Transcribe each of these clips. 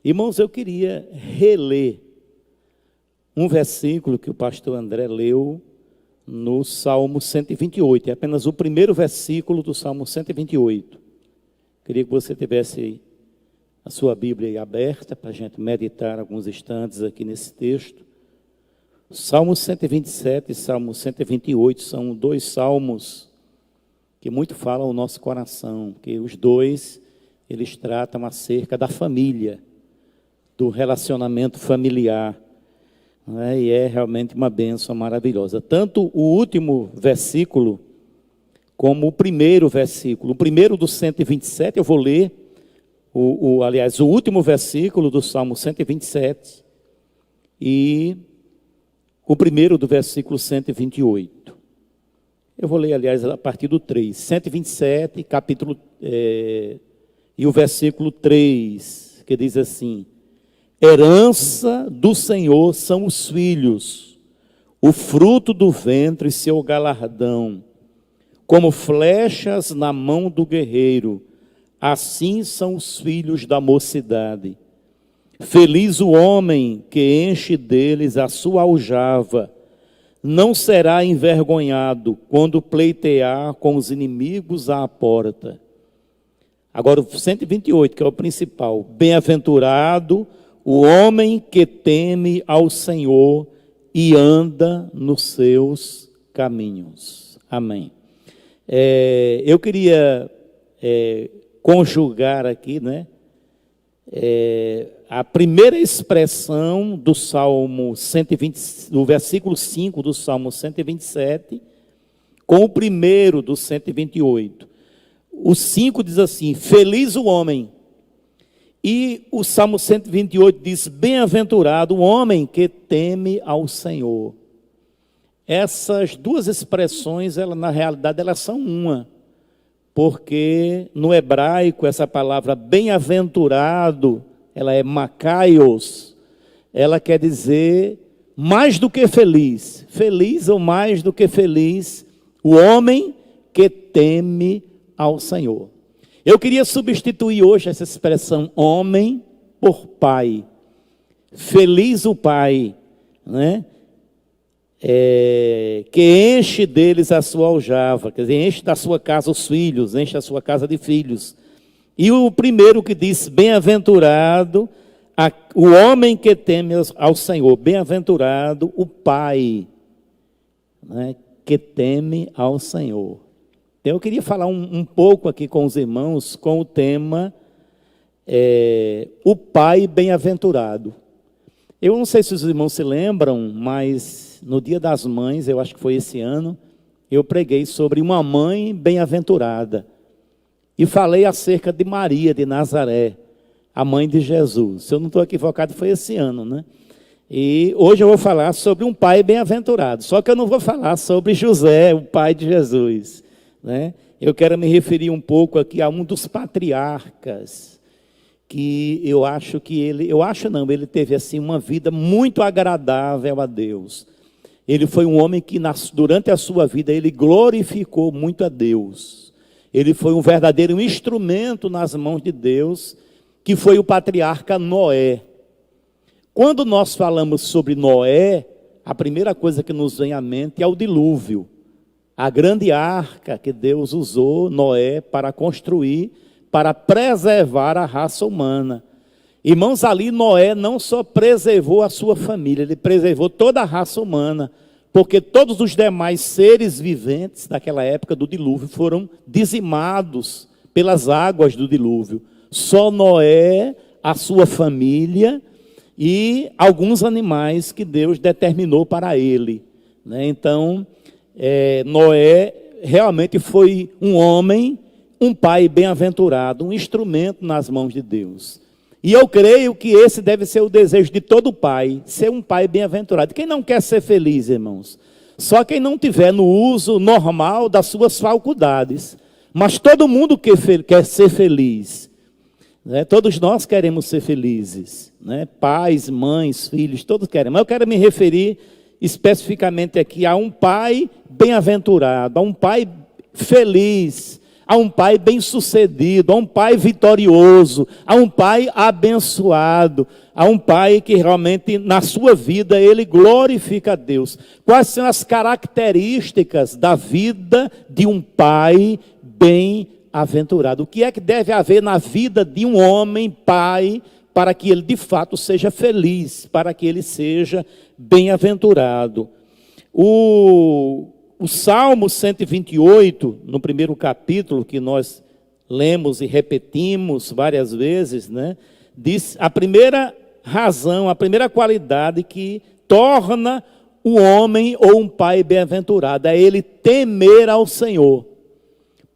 Irmãos, eu queria reler um versículo que o pastor André leu no Salmo 128, é apenas o primeiro versículo do Salmo 128. Queria que você tivesse a sua Bíblia aí aberta para a gente meditar alguns instantes aqui nesse texto. Salmo 127 e Salmo 128 são dois salmos que muito falam ao nosso coração, que os dois, eles tratam acerca da família, do relacionamento familiar, né? E é realmente uma bênção maravilhosa. Tanto o último versículo, como o primeiro versículo. O primeiro do 127, eu vou ler, aliás, o último versículo do Salmo 127 e o primeiro do versículo 128. Eu vou ler, aliás, a partir do 3. 127, capítulo, e o versículo 3, que diz assim: herança do Senhor são os filhos, o fruto do ventre, seu galardão. Como flechas na mão do guerreiro, assim são os filhos da mocidade. Feliz o homem que enche deles a sua aljava, não será envergonhado quando pleitear com os inimigos à porta. Agora o 128, que é o principal: bem-aventurado o homem que teme ao Senhor e anda nos seus caminhos. Amém. Eu queria conjugar aqui, né, a primeira expressão do Salmo 120, do versículo 5 do Salmo 127, com o primeiro do 128. O 5 diz assim: feliz o homem. E o Salmo 128 diz: bem-aventurado o homem que teme ao Senhor. Essas duas expressões, na realidade, elas são uma. Porque no hebraico, essa palavra bem-aventurado, ela é makaios. Ela quer dizer mais do que feliz. Feliz ou mais do que feliz, o homem que teme ao Senhor. Eu queria substituir hoje essa expressão homem por pai. Feliz o pai, né? Que enche deles a sua aljava, quer dizer, enche da sua casa os filhos, enche a sua casa de filhos. E o primeiro que diz: bem-aventurado o homem que teme ao Senhor, bem-aventurado o pai, né, que teme ao Senhor. Então, eu queria falar um pouco aqui com os irmãos com o tema o pai bem-aventurado. Eu não sei se os irmãos se lembram, mas no Dia das Mães, eu acho que foi esse ano, eu preguei sobre uma mãe bem-aventurada. E falei acerca de Maria de Nazaré, a mãe de Jesus. Se eu não estou equivocado, foi esse ano, né? E hoje eu vou falar sobre um pai bem-aventurado. Só que eu não vou falar sobre José, o pai de Jesus, né? Eu quero me referir um pouco aqui a um dos patriarcas, que eu acho que ele teve assim uma vida muito agradável a Deus. Ele foi um homem que durante a sua vida ele glorificou muito a Deus. Ele foi um verdadeiro instrumento nas mãos de Deus, que foi o patriarca Noé. Quando nós falamos sobre Noé, a primeira coisa que nos vem à mente é o dilúvio. A grande arca que Deus usou Noé para construir, para preservar a raça humana. Irmãos, ali Noé não só preservou a sua família, ele preservou toda a raça humana, porque todos os demais seres viventes daquela época do dilúvio foram dizimados pelas águas do dilúvio. Só Noé, a sua família e alguns animais que Deus determinou para ele, né? Então, Noé realmente foi um homem, um pai bem-aventurado, um instrumento nas mãos de Deus. E eu creio que esse deve ser o desejo de todo pai, ser um pai bem-aventurado. Quem não quer ser feliz, irmãos? Só quem não tiver no uso normal das suas faculdades. Mas todo mundo quer ser feliz, né? Todos nós queremos ser felizes, né? Pais, mães, filhos, todos querem. Mas eu quero me referir especificamente aqui a um pai bem-aventurado, a um pai feliz, a um pai bem-sucedido, a um pai vitorioso, a um pai abençoado, a um pai que realmente na sua vida ele glorifica a Deus. Quais são as características da vida de um pai bem-aventurado? O que é que deve haver na vida de um homem, pai, para que ele de fato seja feliz, para que ele seja bem-aventurado? O Salmo 128, no primeiro capítulo, que nós lemos e repetimos várias vezes, né, diz a primeira razão, a primeira qualidade que torna o homem ou um pai bem-aventurado é ele temer ao Senhor.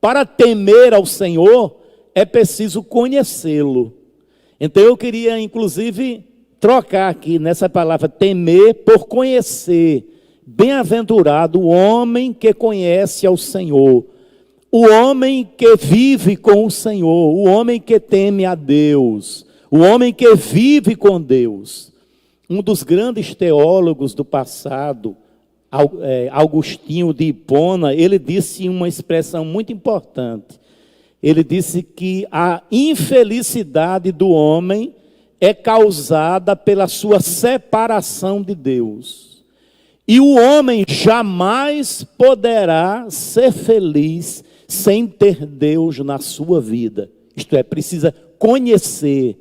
Para temer ao Senhor é preciso conhecê-lo. Então eu queria inclusive trocar aqui nessa palavra temer por conhecer. Bem-aventurado o homem que conhece ao Senhor, o homem que vive com o Senhor, o homem que teme a Deus, o homem que vive com Deus. Um dos grandes teólogos do passado, Agostinho de Hipona, ele disse uma expressão muito importante. Ele disse que a infelicidade do homem é causada pela sua separação de Deus. E o homem jamais poderá ser feliz sem ter Deus na sua vida. Isto é, precisa conhecer.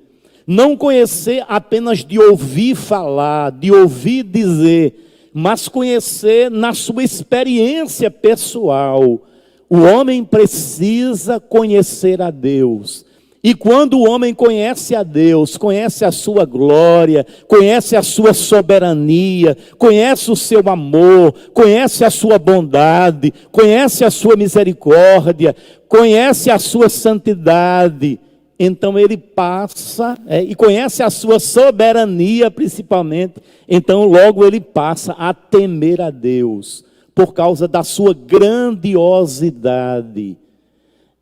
Não conhecer apenas de ouvir falar, de ouvir dizer, mas conhecer na sua experiência pessoal. O homem precisa conhecer a Deus. E quando o homem conhece a Deus, conhece a sua glória, conhece a sua soberania, conhece o seu amor, conhece a sua bondade, conhece a sua misericórdia, conhece a sua santidade, então ele passa, e conhece a sua soberania principalmente, então logo ele passa a temer a Deus, por causa da sua grandiosidade.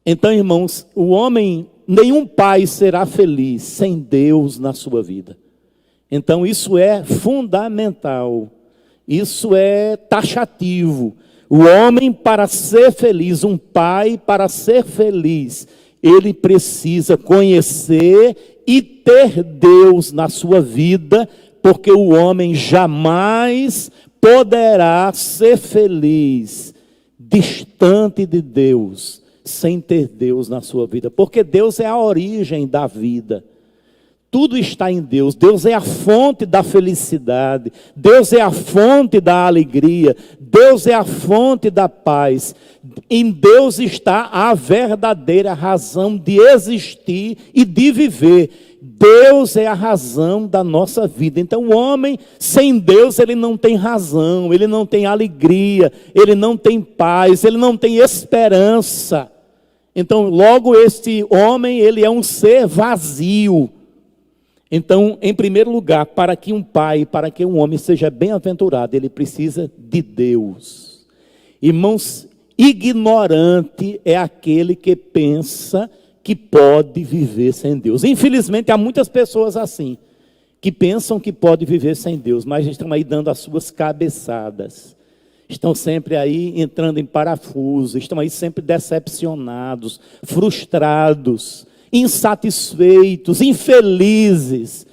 Então, irmãos, o homem, nenhum pai será feliz sem Deus na sua vida. Então isso é fundamental, isso é taxativo. O homem, para ser feliz, um pai para ser feliz, ele precisa conhecer e ter Deus na sua vida, porque o homem jamais poderá ser feliz distante de Deus, sem ter Deus na sua vida, porque Deus é a origem da vida, tudo está em Deus. Deus é a fonte da felicidade, Deus é a fonte da alegria, Deus é a fonte da paz. Em Deus está a verdadeira razão de existir e de viver. Deus é a razão da nossa vida. Então o homem sem Deus, ele não tem razão, ele não tem alegria, ele não tem paz, ele não tem esperança. Então, logo este homem, ele é um ser vazio. Então, em primeiro lugar, para que um pai, para que um homem seja bem-aventurado, ele precisa de Deus. Irmãos, ignorante é aquele que pensa que pode viver sem Deus. Infelizmente, há muitas pessoas assim, que pensam que pode viver sem Deus, mas estão aí dando as suas cabeçadas. Estão sempre aí entrando em parafuso, estão aí sempre decepcionados, frustrados, insatisfeitos, infelizes.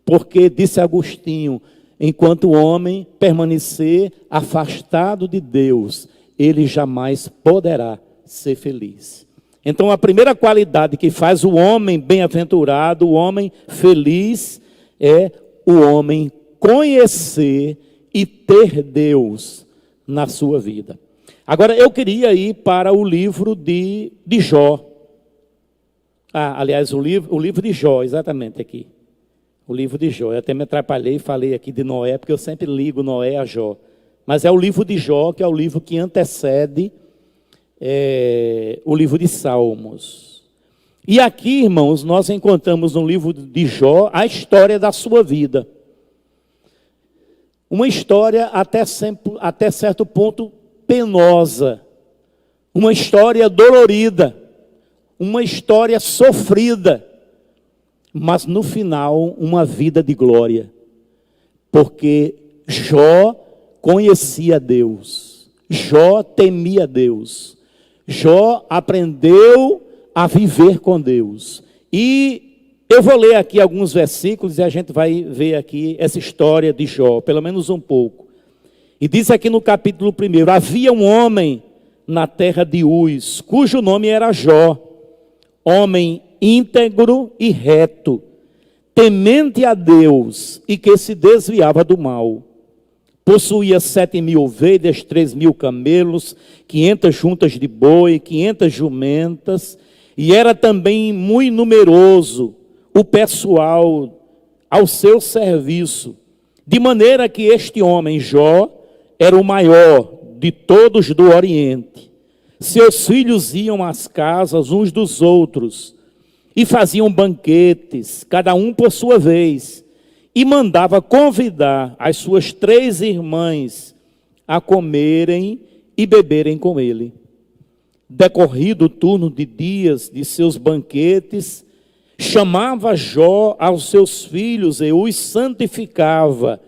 Porque, disse Agostinho, enquanto o homem permanecer afastado de Deus, ele jamais poderá ser feliz. Então, a primeira qualidade que faz o homem bem-aventurado, o homem feliz, é o homem conhecer e ter Deus na sua vida. Agora, eu queria ir para o livro de Jó. Aliás, o livro de Jó, exatamente aqui. O livro de Jó. Eu até me atrapalhei e falei aqui de Noé, porque eu sempre ligo Noé a Jó. Mas é o livro de Jó, que é o livro que antecede o livro de Salmos. E aqui, irmãos, nós encontramos no livro de Jó a história da sua vida. Uma história até certo ponto penosa, uma história dolorida, uma história sofrida, mas no final uma vida de glória, porque Jó conhecia Deus, Jó temia Deus, Jó aprendeu a viver com Deus. E eu vou ler aqui alguns versículos e a gente vai ver aqui essa história de Jó, pelo menos um pouco. E diz aqui no capítulo 1: havia um homem na terra de Uz, cujo nome era Jó, homem íntegro e reto, temente a Deus e que se desviava do mal. Possuía 7.000 ovelhas, 3.000 camelos, 500 juntas de boi, 500 jumentas, e era também muito numeroso o pessoal ao seu serviço, de maneira que este homem, Jó, era o maior de todos do Oriente. Seus filhos iam às casas uns dos outros e faziam banquetes, cada um por sua vez, e mandava convidar as suas 3 irmãs a comerem e beberem com ele. Decorrido o turno de dias de seus banquetes, chamava Jó aos seus filhos e os santificava.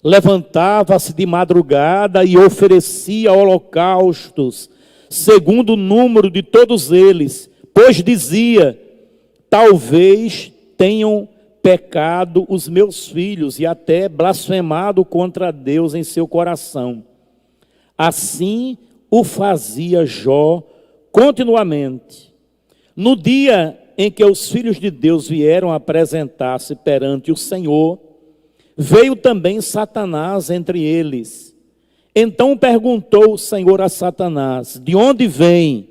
Levantava-se de madrugada e oferecia holocaustos, segundo o número de todos eles, pois dizia: talvez tenham pecado os meus filhos e até blasfemado contra Deus em seu coração. Assim o fazia Jó continuamente. No dia em que os filhos de Deus vieram apresentar-se perante o Senhor, veio também Satanás entre eles. Então perguntou o Senhor a Satanás: de onde vem?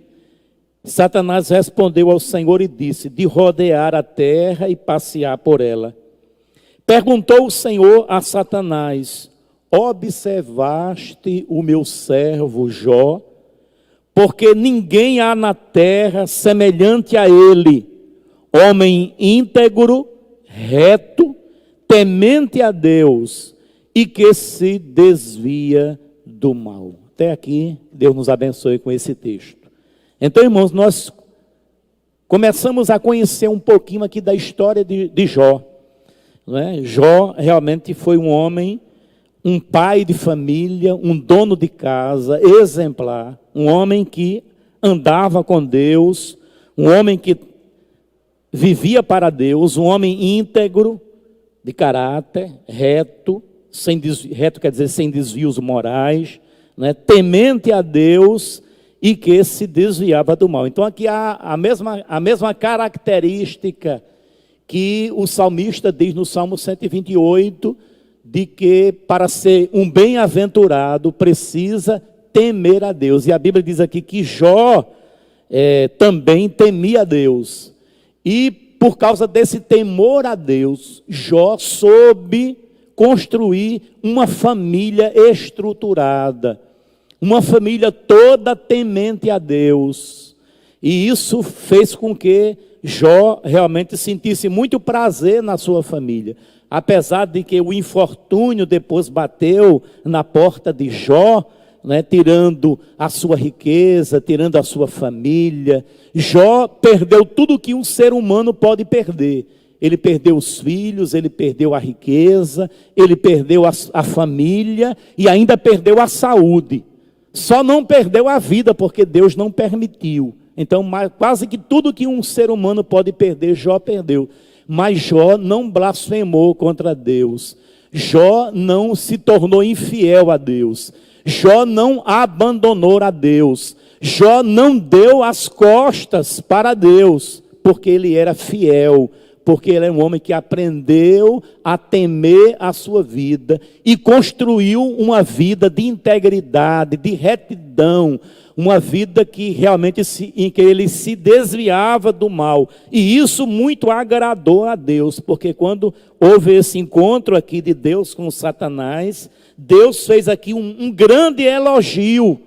Satanás respondeu ao Senhor e disse: de rodear a terra e passear por ela. Perguntou o Senhor a Satanás: observaste o meu servo Jó? Porque ninguém há na terra semelhante a ele, homem íntegro, reto, temente a Deus e que se desvia do mal. Até aqui, Deus nos abençoe com esse texto. Então, irmãos, nós começamos a conhecer um pouquinho aqui da história de Jó. Não é? Jó realmente foi um homem, um pai de família, um dono de casa, exemplar. Um homem que andava com Deus, um homem que vivia para Deus, um homem íntegro, de caráter, reto, reto quer dizer sem desvios morais, né? Temente a Deus e que se desviava do mal. Então aqui há a mesma característica que o salmista diz no Salmo 128, de que para ser um bem-aventurado precisa temer a Deus. E a Bíblia diz aqui que Jó também temia a Deus. E por causa desse temor a Deus, Jó soube construir uma família estruturada, uma família toda temente a Deus. E isso fez com que Jó realmente sentisse muito prazer na sua família. Apesar de que o infortúnio depois bateu na porta de Jó, né, tirando a sua riqueza, tirando a sua família. Jó perdeu tudo que um ser humano pode perder. Ele perdeu os filhos, ele perdeu a riqueza, ele perdeu a família e ainda perdeu a saúde. Só não perdeu a vida porque Deus não permitiu. Então, quase que tudo que um ser humano pode perder, Jó perdeu. Mas Jó não blasfemou contra Deus. Jó não se tornou infiel a Deus. Jó não abandonou a Deus. Jó não deu as costas para Deus, porque ele era fiel, porque ele é um homem que aprendeu a temer a sua vida e construiu uma vida de integridade, de retidão, uma vida que realmente em que ele se desviava do mal. E isso muito agradou a Deus, porque quando houve esse encontro aqui de Deus com Satanás, Deus fez aqui um grande elogio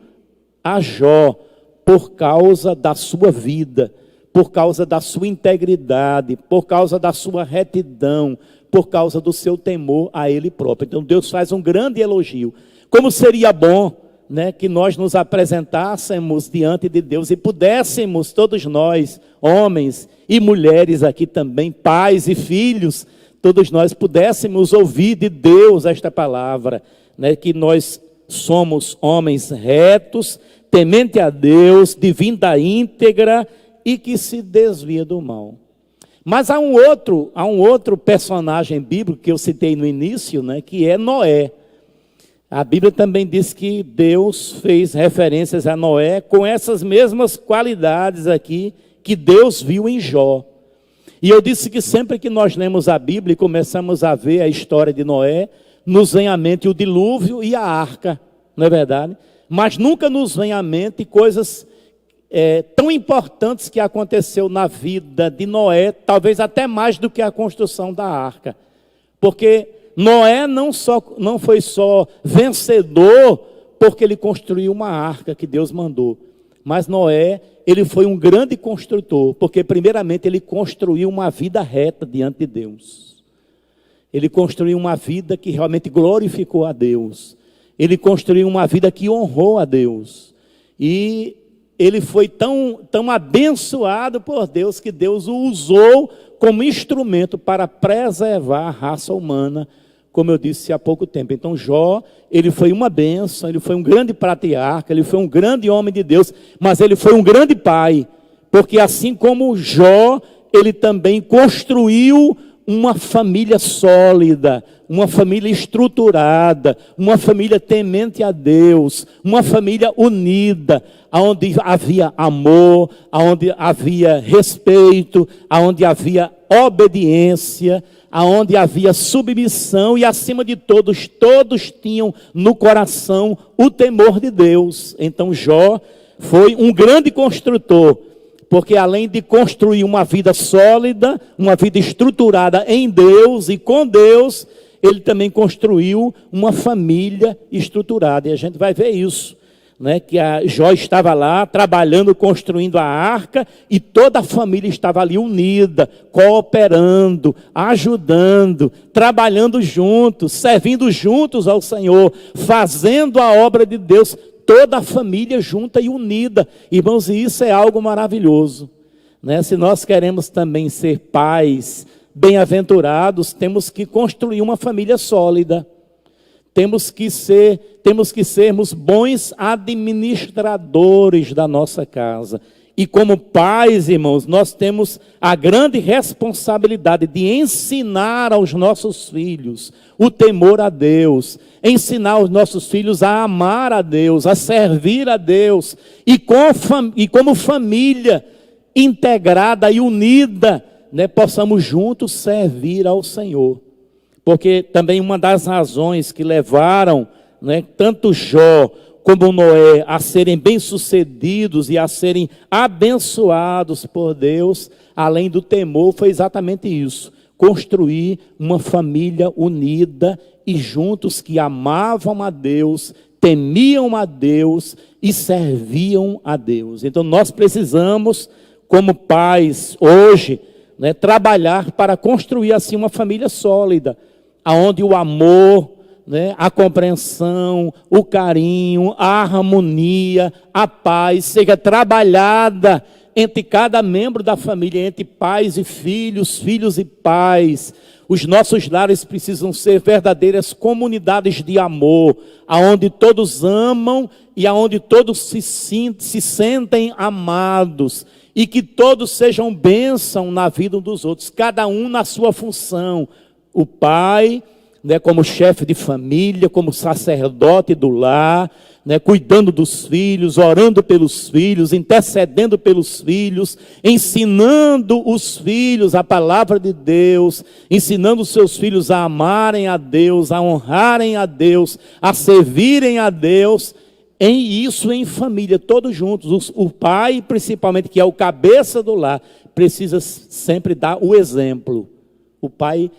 a Jó, por causa da sua vida, por causa da sua integridade, por causa da sua retidão, por causa do seu temor a Ele próprio. Então Deus faz um grande elogio. Como seria bom, né, que nós nos apresentássemos diante de Deus e pudéssemos, todos nós, homens e mulheres aqui também, pais e filhos, todos nós pudéssemos ouvir de Deus esta palavra, né, que nós somos homens retos, temente a Deus, de vinda íntegra e que se desvia do mal. Mas há um outro personagem bíblico que eu citei no início, né, que é Noé. A Bíblia também diz que Deus fez referências a Noé com essas mesmas qualidades aqui que Deus viu em Jó. E eu disse que sempre que nós lemos a Bíblia e começamos a ver a história de Noé, nos vem à mente o dilúvio e a arca, não é verdade? Mas nunca nos vem à mente coisas tão importantes que aconteceu na vida de Noé, talvez até mais do que a construção da arca. Porque Noé não foi só vencedor porque ele construiu uma arca que Deus mandou, mas Noé, ele foi um grande construtor, porque primeiramente ele construiu uma vida reta diante de Deus. Ele construiu uma vida que realmente glorificou a Deus. Ele construiu uma vida que honrou a Deus. E ele foi tão abençoado por Deus que Deus o usou como instrumento para preservar a raça humana, como eu disse há pouco tempo. Então Jó, ele foi uma bênção, ele foi um grande patriarca, ele foi um grande homem de Deus, mas ele foi um grande pai, porque assim como Jó, ele também construiu uma família sólida, uma família estruturada, uma família temente a Deus, uma família unida, onde havia amor, onde havia respeito, onde havia obediência, onde havia submissão e, acima de todos tinham no coração o temor de Deus. Então Jó foi um grande construtor, porque além de construir uma vida sólida, uma vida estruturada em Deus e com Deus, ele também construiu uma família estruturada. E a gente vai ver isso, né? Que a Jó estava lá trabalhando, construindo a arca, e toda a família estava ali unida, cooperando, ajudando, trabalhando juntos, servindo juntos ao Senhor, fazendo a obra de Deus, toda a família junta e unida. Irmãos, e isso é algo maravilhoso, né? Se nós queremos também ser pais bem-aventurados, temos que construir uma família sólida. Temos que sermos bons administradores da nossa casa. E como pais, irmãos, nós temos a grande responsabilidade de ensinar aos nossos filhos o temor a Deus, ensinar os nossos filhos a amar a Deus, a servir a Deus, e como família integrada e unida, né, possamos juntos servir ao Senhor. Porque também uma das razões que levaram, né, tanto Jó como Noé a serem bem-sucedidos e a serem abençoados por Deus, além do temor, foi exatamente isso: construir uma família unida e juntos, que amavam a Deus, temiam a Deus e serviam a Deus. Então nós precisamos, como pais, hoje, né, trabalhar para construir assim uma família sólida, onde o amor, né, a compreensão, o carinho, a harmonia, a paz seja trabalhada entre cada membro da família, entre pais e filhos, filhos e pais. Os nossos lares precisam ser verdadeiras comunidades de amor, aonde todos amam e aonde todos se sentem amados, e que todos sejam bênção na vida dos outros, cada um na sua função. O pai, né, como chefe de família, como sacerdote do lar, né, cuidando dos filhos, orando pelos filhos, intercedendo pelos filhos, ensinando os filhos a palavra de Deus, ensinando os seus filhos a amarem a Deus, a honrarem a Deus, a servirem a Deus, em família, todos juntos. O pai, principalmente, que é o cabeça do lar, precisa sempre dar o exemplo. O pai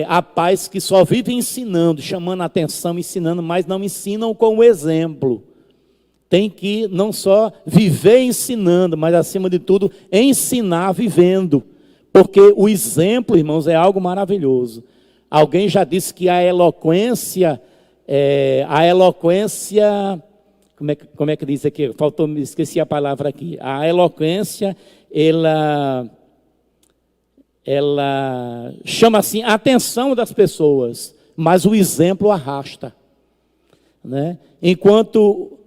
há pais que só vivem ensinando, chamando a atenção, ensinando, mas não ensinam com o exemplo. Tem que não só viver ensinando, mas acima de tudo, ensinar vivendo. Porque o exemplo, irmãos, é algo maravilhoso. Alguém já disse que a eloquência, como é que diz aqui? Esqueci a palavra aqui. A eloquência, ela chama assim a atenção das pessoas, mas o exemplo arrasta, né? Enquanto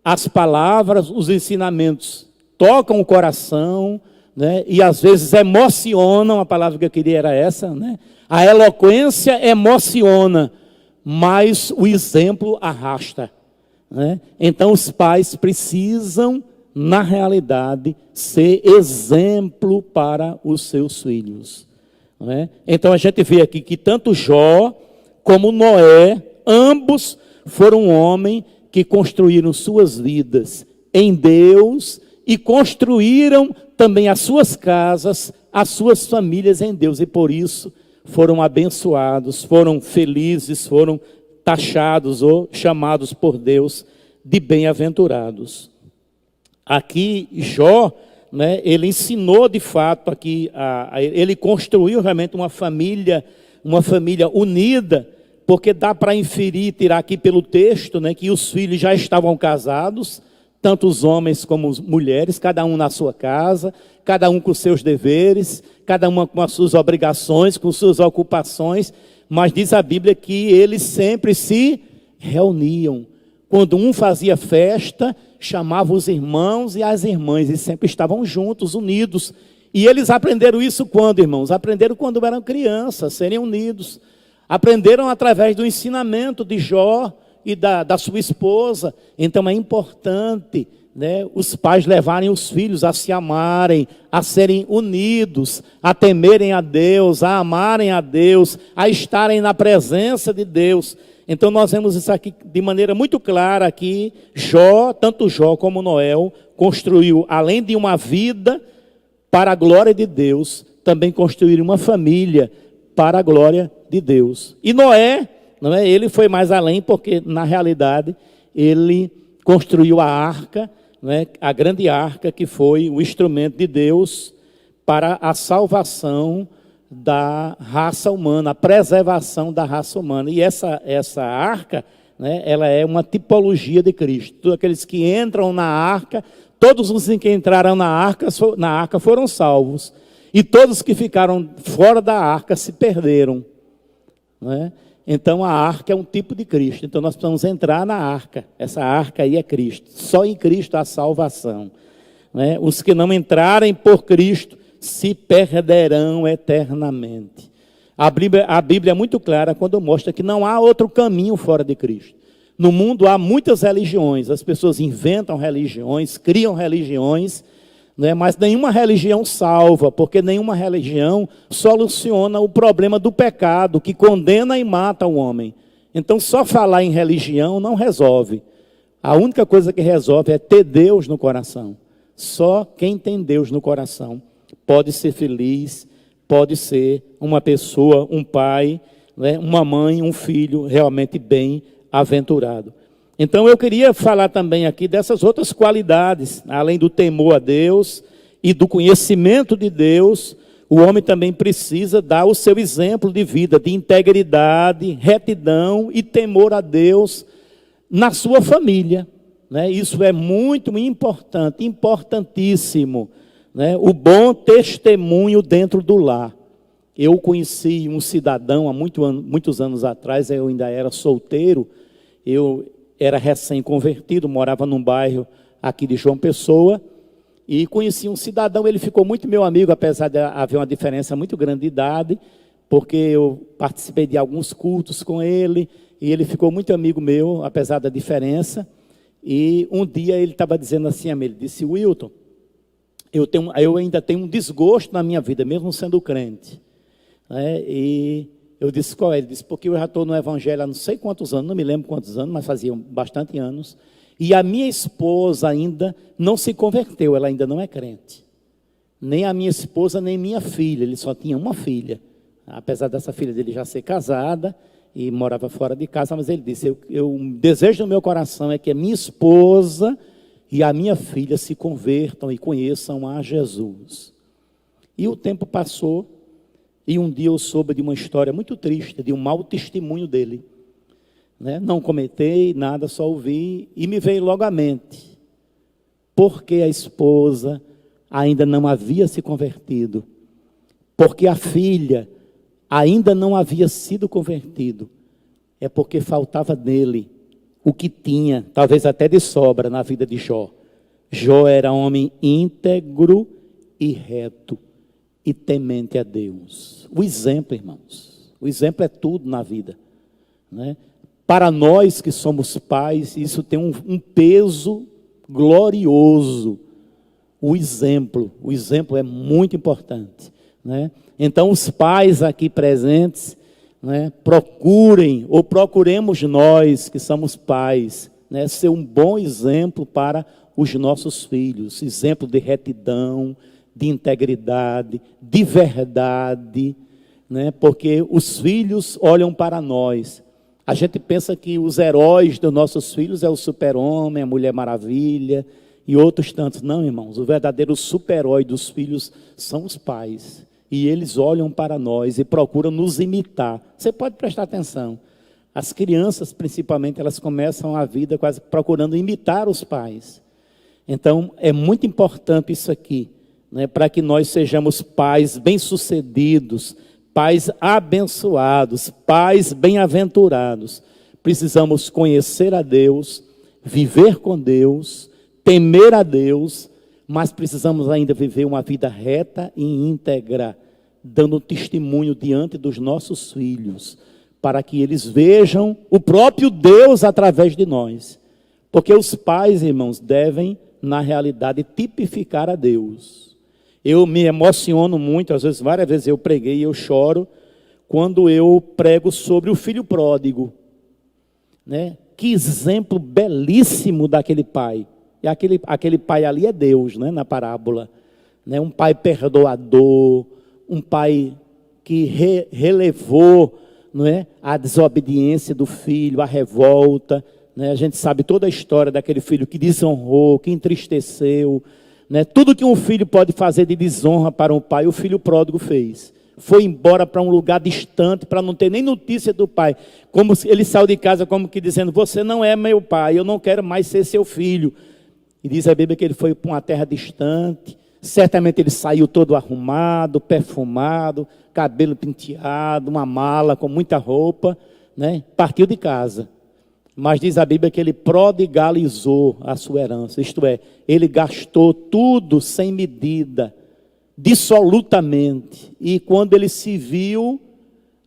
as palavras, os ensinamentos tocam o coração, né? E às vezes emocionam, a palavra que eu queria era essa, né? A eloquência emociona, mas o exemplo arrasta, né? Então os pais precisam, na realidade, ser exemplo para os seus filhos, né? Então a gente vê aqui que tanto Jó como Noé, ambos foram homens que construíram suas vidas em Deus e construíram também as suas casas, as suas famílias em Deus. E por isso foram abençoados, foram felizes, foram taxados ou chamados por Deus de bem-aventurados. Aqui Jó, né, ele ensinou de fato aqui, ele construiu realmente uma família unida, porque dá para inferir, tirar aqui pelo texto, né, que os filhos já estavam casados, tanto os homens como as mulheres, cada um na sua casa, cada um com seus deveres, cada uma com as suas obrigações, com suas ocupações, mas diz a Bíblia que eles sempre se reuniam. Quando um fazia festa, chamava os irmãos e as irmãs, e sempre estavam juntos, unidos. E eles aprenderam isso quando, irmãos? Aprenderam quando eram crianças, serem unidos. Aprenderam através do ensinamento de Jó e da sua esposa. Então é importante, né, os pais levarem os filhos a se amarem, a serem unidos, a temerem a Deus, a amarem a Deus, a estarem na presença de Deus. Então nós vemos isso aqui de maneira muito clara aqui. Jó, tanto Jó como Noé, construiu, além de uma vida para a glória de Deus, também construíram uma família para a glória de Deus. E Noé, ele foi mais além, porque na realidade ele construiu a arca, a grande arca que foi o instrumento de Deus para a salvação da raça humana, a preservação da raça humana. E essa arca, ela é uma tipologia de Cristo. Todos aqueles que entram na arca, todos os que entraram na arca foram salvos. E todos que ficaram fora da arca se perderam, Então a arca é um tipo de Cristo. Então nós precisamos entrar na arca. Essa arca aí é Cristo. Só em Cristo há salvação, Os que não entrarem por Cristo se perderão eternamente. A Bíblia é muito clara quando mostra que não há outro caminho fora de Cristo. No mundo há muitas religiões. As pessoas inventam religiões, criam religiões, mas nenhuma religião salva, porque nenhuma religião soluciona o problema do pecado, que condena e mata o homem. Então, só falar em religião não resolve. A única coisa que resolve é ter Deus no coração. Só quem tem Deus no coração pode ser feliz, pode ser uma pessoa, um pai, uma mãe, um filho realmente bem-aventurado. Então eu queria falar também aqui dessas outras qualidades, além do temor a Deus e do conhecimento de Deus, o homem também precisa dar o seu exemplo de vida, de integridade, retidão e temor a Deus na sua família. Isso é muito importante, importantíssimo. O bom testemunho dentro do lar. Eu conheci um cidadão há muitos anos atrás, eu ainda era solteiro, eu era recém-convertido, morava num bairro aqui de João Pessoa, e conheci um cidadão, ele ficou muito meu amigo, apesar de haver uma diferença muito grande de idade, porque eu participei de alguns cultos com ele, e ele ficou muito amigo meu, apesar da diferença. E um dia ele estava dizendo assim a mim, ele disse: Wilton, eu ainda tenho um desgosto na minha vida, mesmo sendo crente. E eu disse: qual é? Ele disse: porque eu já estou no evangelho há não sei quantos anos, não me lembro quantos anos, mas faziam bastante anos, e a minha esposa ainda não se converteu, ela ainda não é crente. Nem a minha esposa, nem minha filha, ele só tinha uma filha. Apesar dessa filha dele já ser casada e morava fora de casa, mas ele disse: o desejo do meu coração é que a minha esposa e a minha filha se convertam e conheçam a Jesus. E o tempo passou, e um dia eu soube de uma história muito triste, de um mau testemunho dele. Não comentei nada, só ouvi, e me veio logo à mente. Porque a esposa ainda não havia se convertido. Porque a filha ainda não havia sido convertido. É porque faltava nele o que tinha, talvez até de sobra, na vida de Jó. Jó era homem íntegro e reto e temente a Deus. O exemplo, irmãos, o exemplo é tudo na vida, né? Para nós que somos pais, isso tem um peso glorioso. O exemplo é muito importante, né? Então, os pais aqui presentes, né, procuremos nós que somos pais, né, ser um bom exemplo para os nossos filhos, exemplo de retidão, de integridade, de verdade, né, porque os filhos olham para nós. A gente pensa que os heróis dos nossos filhos é o super-homem, a Mulher Maravilha e outros tantos. Não, irmãos, o verdadeiro super-herói dos filhos são os pais. E eles olham para nós e procuram nos imitar. Você pode prestar atenção. As crianças, principalmente, elas começam a vida quase procurando imitar os pais. Então, é muito importante isso aqui, né, para que nós sejamos pais bem-sucedidos, pais abençoados, pais bem-aventurados. Precisamos conhecer a Deus, viver com Deus, temer a Deus, mas precisamos ainda viver uma vida reta e íntegra, dando testemunho diante dos nossos filhos, para que eles vejam o próprio Deus através de nós. Porque os pais, irmãos, devem, na realidade, tipificar a Deus. Eu me emociono muito, às vezes, várias vezes eu preguei e eu choro, quando eu prego sobre o filho pródigo, né? Que exemplo belíssimo daquele pai. E aquele pai ali é Deus, né, na parábola, né? Um pai perdoador, um pai que relevou, não é, a desobediência do filho, a revolta, né? A gente sabe toda a história daquele filho que desonrou, que entristeceu, né? Tudo que um filho pode fazer de desonra para um pai, o filho pródigo fez. Foi embora para um lugar distante, para não ter nem notícia do pai. Como ele saiu de casa como que dizendo, você não é meu pai, eu não quero mais ser seu filho. E diz a Bíblia que ele foi para uma terra distante. Certamente ele saiu todo arrumado, perfumado, cabelo penteado, uma mala com muita roupa, né? Partiu de casa. Mas diz a Bíblia que ele prodigalizou a sua herança. Isto é, ele gastou tudo sem medida, dissolutamente. E quando ele se viu,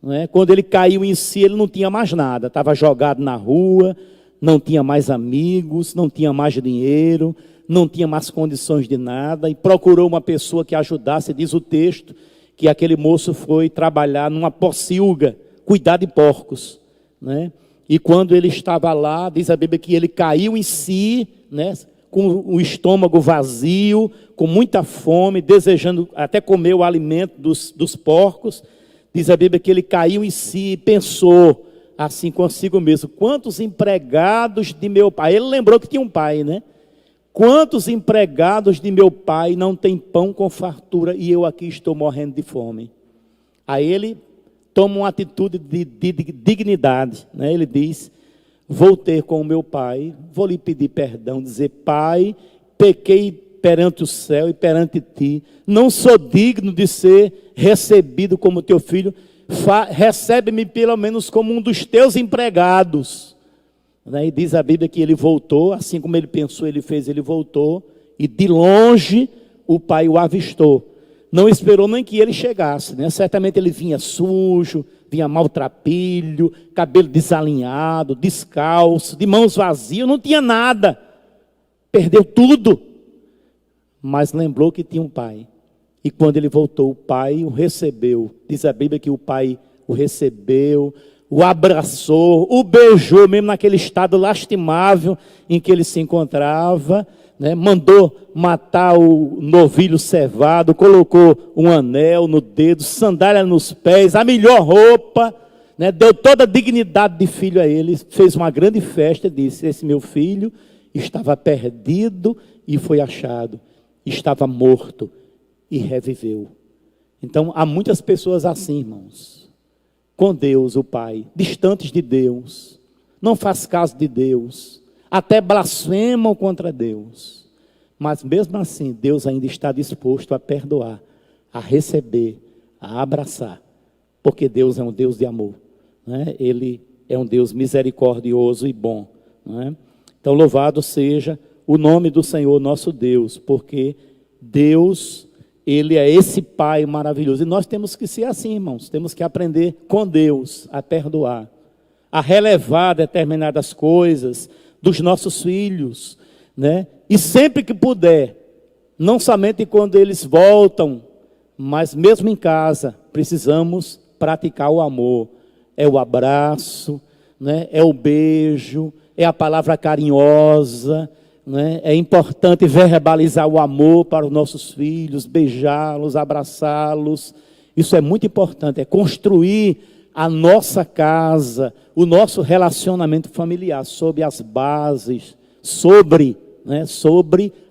né, quando ele caiu em si, ele não tinha mais nada. Estava jogado na rua, não tinha mais amigos, não tinha mais dinheiro, não tinha mais condições de nada, e procurou uma pessoa que ajudasse. Diz o texto que aquele moço foi trabalhar numa pocilga, cuidar de porcos, né? E quando ele estava lá, diz a Bíblia que ele caiu em si, né, com o estômago vazio, com muita fome, desejando até comer o alimento dos porcos. Diz a Bíblia que ele caiu em si e pensou assim consigo mesmo, quantos empregados de meu pai, ele lembrou que tinha um pai, né? Quantos empregados de meu pai não têm pão com fartura e eu aqui estou morrendo de fome? Aí ele toma uma atitude de dignidade, né? Ele diz, vou ter com o meu pai, vou lhe pedir perdão, dizer, pai, pequei perante o céu e perante ti, não sou digno de ser recebido como teu filho, recebe-me pelo menos como um dos teus empregados. E diz a Bíblia que ele voltou, assim como ele pensou, ele fez, ele voltou, e de longe o pai o avistou. Não esperou nem que ele chegasse, né? Certamente ele vinha sujo, vinha maltrapilho, cabelo desalinhado, descalço, de mãos vazias, não tinha nada, perdeu tudo, mas lembrou que tinha um pai. E quando ele voltou, o pai o recebeu. Diz a Bíblia que o pai o recebeu, o abraçou, o beijou, mesmo naquele estado lastimável em que ele se encontrava, né? Mandou matar o novilho cevado, colocou um anel no dedo, sandália nos pés, a melhor roupa, né? Deu toda a dignidade de filho a ele, fez uma grande festa e disse, esse meu filho estava perdido e foi achado, estava morto e reviveu. Então, há muitas pessoas assim, irmãos, com Deus, o Pai, distantes de Deus, não faz caso de Deus, até blasfemam contra Deus, mas mesmo assim, Deus ainda está disposto a perdoar, a receber, a abraçar, porque Deus é um Deus de amor, né? Ele é um Deus misericordioso e bom, não é? Então, louvado seja o nome do Senhor nosso Deus, porque Deus, Ele é esse Pai maravilhoso. E nós temos que ser assim, irmãos. Temos que aprender com Deus a perdoar, a relevar determinadas coisas dos nossos filhos, né? E sempre que puder, não somente quando eles voltam, mas mesmo em casa, precisamos praticar o amor. É o abraço, né? É o beijo, é a palavra carinhosa, né? É importante verbalizar o amor para os nossos filhos, beijá-los, abraçá-los. Isso é muito importante, é construir a nossa casa, o nosso relacionamento familiar sobre as bases, sobre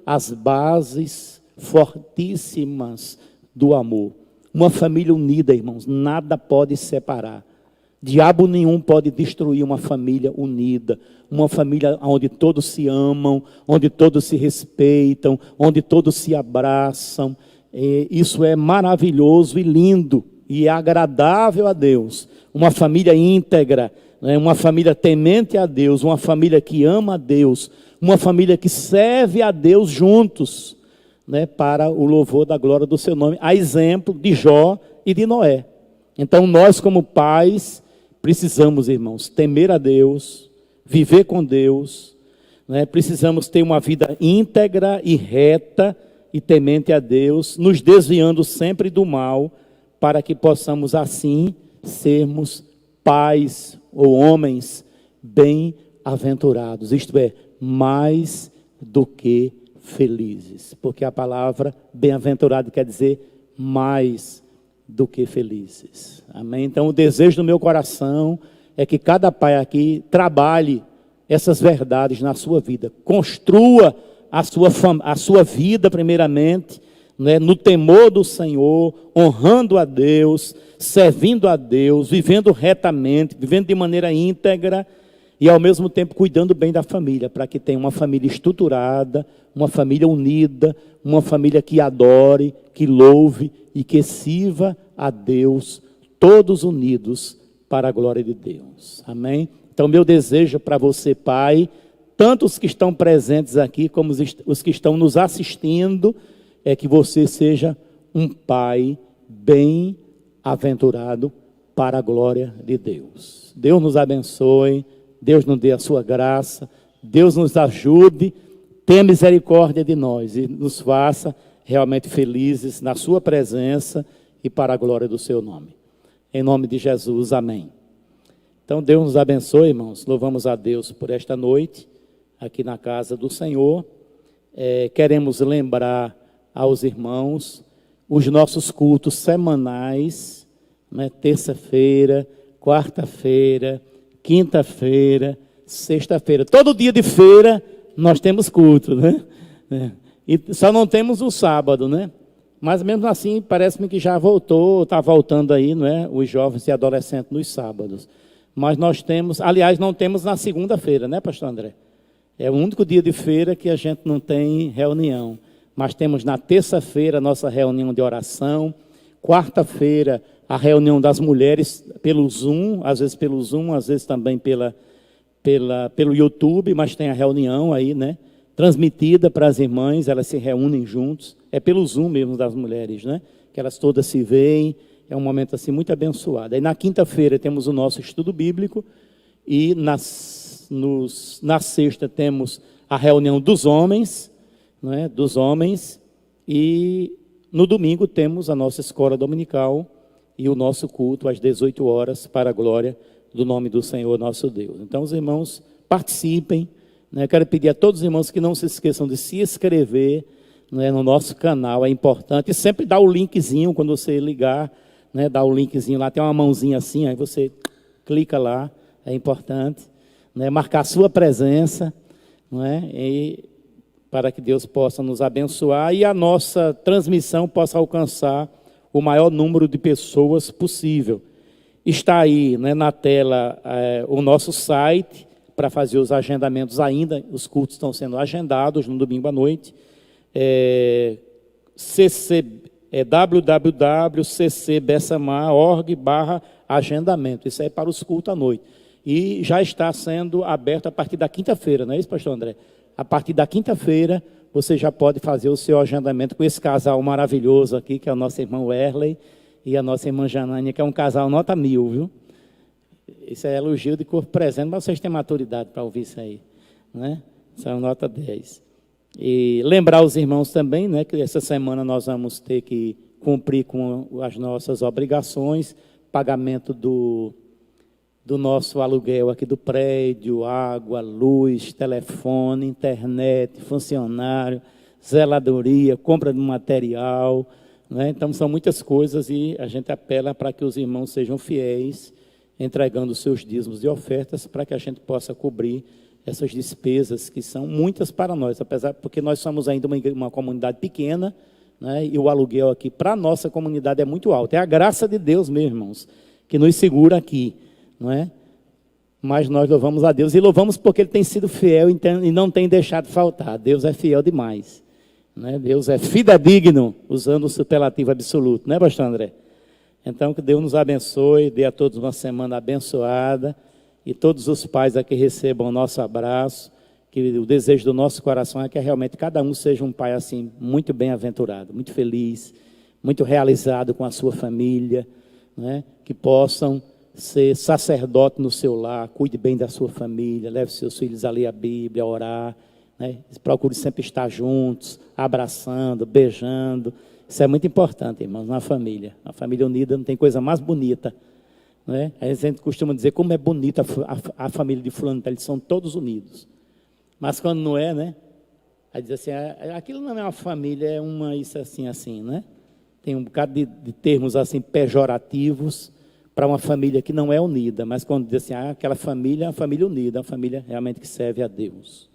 as bases fortíssimas do amor. Uma família unida, irmãos, nada pode separar. Diabo nenhum pode destruir uma família unida, uma família onde todos se amam, onde todos se respeitam, onde todos se abraçam. Isso é maravilhoso e lindo, e é agradável a Deus. Uma família íntegra, né? Uma família temente a Deus, uma família que ama a Deus, uma família que serve a Deus juntos, né? Para o louvor da glória do seu nome, a exemplo de Jó e de Noé. Então nós, como pais, precisamos, irmãos, temer a Deus, viver com Deus, né? Precisamos ter uma vida íntegra e reta e temente a Deus, nos desviando sempre do mal, para que possamos assim sermos pais ou homens bem-aventurados, isto é, mais do que felizes, porque a palavra bem-aventurado quer dizer mais do que felizes, amém? Então o desejo do meu coração é que cada pai aqui trabalhe essas verdades na sua vida, construa a sua vida primeiramente, né, no temor do Senhor, honrando a Deus, servindo a Deus, vivendo retamente, vivendo de maneira íntegra e ao mesmo tempo cuidando bem da família, para que tenha uma família estruturada, uma família unida, uma família que adore, que louve e que sirva a Deus, todos unidos para a glória de Deus, amém? Então meu desejo para você, pai, tanto os que estão presentes aqui, como os que estão nos assistindo, é que você seja um pai bem-aventurado para a glória de Deus. Deus nos abençoe, Deus nos dê a sua graça, Deus nos ajude, tenha misericórdia de nós e nos faça realmente felizes na sua presença e para a glória do seu nome. Em nome de Jesus, amém. Então Deus nos abençoe, irmãos, louvamos a Deus por esta noite, aqui na casa do Senhor. Queremos lembrar aos irmãos os nossos cultos semanais, né? Terça-feira, quarta-feira, quinta-feira, sexta-feira. Todo dia de feira nós temos culto, né? E só não temos o sábado, né? Mas mesmo assim, parece-me que já voltou, está voltando aí, não é? Os jovens e adolescentes nos sábados. Mas nós temos, aliás, não temos na segunda-feira, né, pastor André? É o único dia de feira que a gente não tem reunião. Mas temos na terça-feira a nossa reunião de oração, quarta-feira a reunião das mulheres pelo Zoom, às vezes também pelo YouTube, mas tem a reunião aí, né? Transmitida para as irmãs, elas se reúnem juntos, é pelo Zoom mesmo das mulheres, né? Que elas todas se veem, é um momento assim muito abençoado. Aí na quinta-feira temos o nosso estudo bíblico e na sexta temos a reunião dos homens, né, e no domingo temos a nossa escola dominical e o nosso culto às 18 horas para a glória do nome do Senhor nosso Deus. Então os irmãos participem, né? Quero pedir a todos os irmãos que não se esqueçam de se inscrever, né, no nosso canal, é importante, e sempre dá o linkzinho quando você ligar, né, dá o linkzinho lá, tem uma mãozinha assim, aí você clica lá, é importante, né, marcar a sua presença, não é? E para que Deus possa nos abençoar e a nossa transmissão possa alcançar o maior número de pessoas possível. Está aí, né, na tela o nosso site para fazer os agendamentos ainda, os cultos estão sendo agendados no domingo à noite, www.ccbessamar.org/agendamento, isso é para os cultos à noite. E já está sendo aberto a partir da quinta-feira, não é isso, pastor André? A partir da quinta-feira, você já pode fazer o seu agendamento com esse casal maravilhoso aqui, que é o nosso irmão Werley e a nossa irmã Janânia, que é um casal nota 1000, viu? Isso é elogio de corpo presente, mas vocês têm maturidade para ouvir isso aí, né? Isso é uma nota 10. E lembrar os irmãos também, né, que essa semana nós vamos ter que cumprir com as nossas obrigações, pagamento do nosso aluguel aqui do prédio, água, luz, telefone, internet, funcionário, zeladoria, compra de material, né? Então são muitas coisas e a gente apela para que os irmãos sejam fiéis, entregando os seus dízimos e ofertas para que a gente possa cobrir essas despesas que são muitas para nós, apesar porque nós somos ainda uma comunidade pequena, né? E o aluguel aqui para a nossa comunidade é muito alto. É a graça de Deus, meus irmãos, que nos segura aqui, não é? Mas nós louvamos a Deus e louvamos porque Ele tem sido fiel e não tem deixado faltar. Deus é fiel demais, né? Deus é fidedigno, usando o superlativo absoluto, né, pastor André? Então, que Deus nos abençoe, dê a todos uma semana abençoada e todos os pais aqui recebam o nosso abraço, que o desejo do nosso coração é que realmente cada um seja um pai assim, muito bem-aventurado, muito feliz, muito realizado com a sua família, né? Que possam ser sacerdote no seu lar, cuide bem da sua família, leve seus filhos a ler a Bíblia, a orar, né? Procure sempre estar juntos, abraçando, beijando. Isso é muito importante, irmãos, na família. A família unida não tem coisa mais bonita, né? A gente costuma dizer como é bonita a família de fulano, eles são todos unidos. Mas quando não é, né? Aí diz assim, aquilo não é uma família, é uma isso assim, assim, né? Tem um bocado de termos assim pejorativos para uma família que não é unida, mas quando diz assim, aquela família é uma família unida, é uma família realmente que serve a Deus.